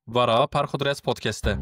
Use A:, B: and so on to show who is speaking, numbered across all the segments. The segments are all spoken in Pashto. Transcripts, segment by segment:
A: وارا پرخودرس پودکسته.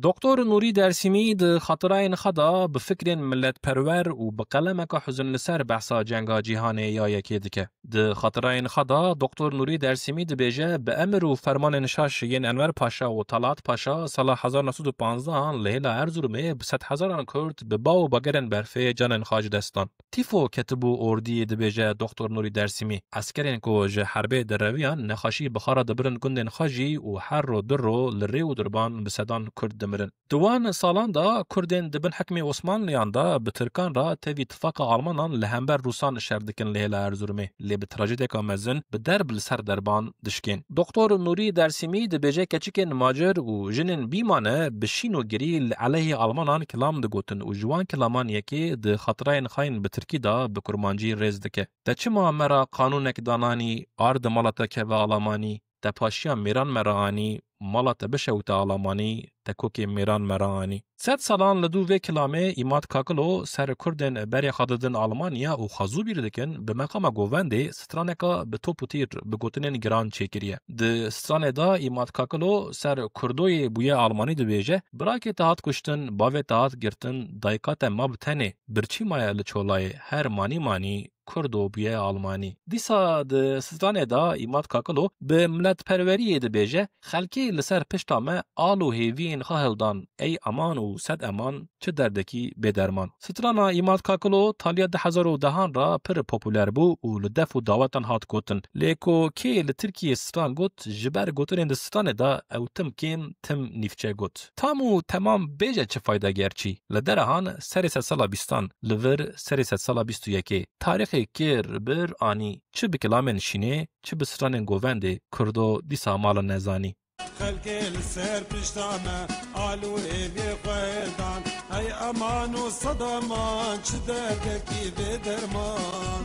A: دکتر نوری درسیمی د خاطرین خدا به فکر ملت پرور و به قلم که حزن لسر بحثا جنگا جهانی یا یکی دکه. د خاطرین خدا دکتر نوری درسیمی د بیجه به امر و فرمان نشاش ین انور پاشا و طلعت پاشا سال 1915 لهلا ارزرمه به 100,000 کرد به باو بگرن برفه جنن خاج دستان. تیفو کتبو اردی د بیجه دکتر نوری درسیمی اسکرین کو جه حربه درویان نخاشی بخارا دبرن گندن خاجی و هر رو در رو لری و دربان به صدان کرد مرن. دوان سالان دا کردین دبن حکمی عثمانلیان دا به ترکان را تیوی اتفاق آلمانان لهمبر روسان شردکن لهلا ارزرمه لی به تراجیدک آمزن به درب لسر دربان دشکین. دکتر نوری درسیمی د بیجه کچکن ماجر و جنن بیمانه بشین و گری علیه آلمانان کلام دگوتن و جوان کلامان یکی د خاطرین خاین به ترکی دا به کرمانجی ریز دکه. دا چما مرا قانونک دانانی آرد مالتا و آلمانی دا پاشیا میران مرانی مالات بشوت آلمانی تکوک میران مرانی. 100 سالان لدو و کلامه ایماد کاکلو سر کردن بری خاددن آلمانیا و خازو بیردکن به مقام گوونده سترانکا به توپ و تیر به گوتنین گران چیکریه. ده سترانه دا ایماد کاکلو سر کردوی بوی آلمانی دو بیجه براک تهات کشتن باوی تهات گرتن دایکات مابتنه برچی مایه لچولای هر مانی کردو بیه آلمانی. دیسا د سترانه دا ایماد کاکلو به ملت پروریه ده بیجه خلکی لسر پشتامه آلو هیوین خواهلدان ای امان و صد امان چه دردکی بدرمان. سترانا ایماد کاکلو تالیا 2010 را پر پاپولر بو و لدف و دعوتان هات گوتن. لیکو که لترکیه ستران گوت جبر گوتن اند ستران دا او تم کم تم نیفچه گوت. تامو تمام بیجه چه فایده گرچی. لدرهان سری 100 سالا بیستان لور سری 100 سالا بیستو یکی. تاریخ کر بر آنی چه بکلام نشینه چه بستران گوونده کردو دیسا مالا نزانی.
B: خلقي السير بجتامه قالوا هيبي قيدان هاي امان وصدمان شدادكي بدرمان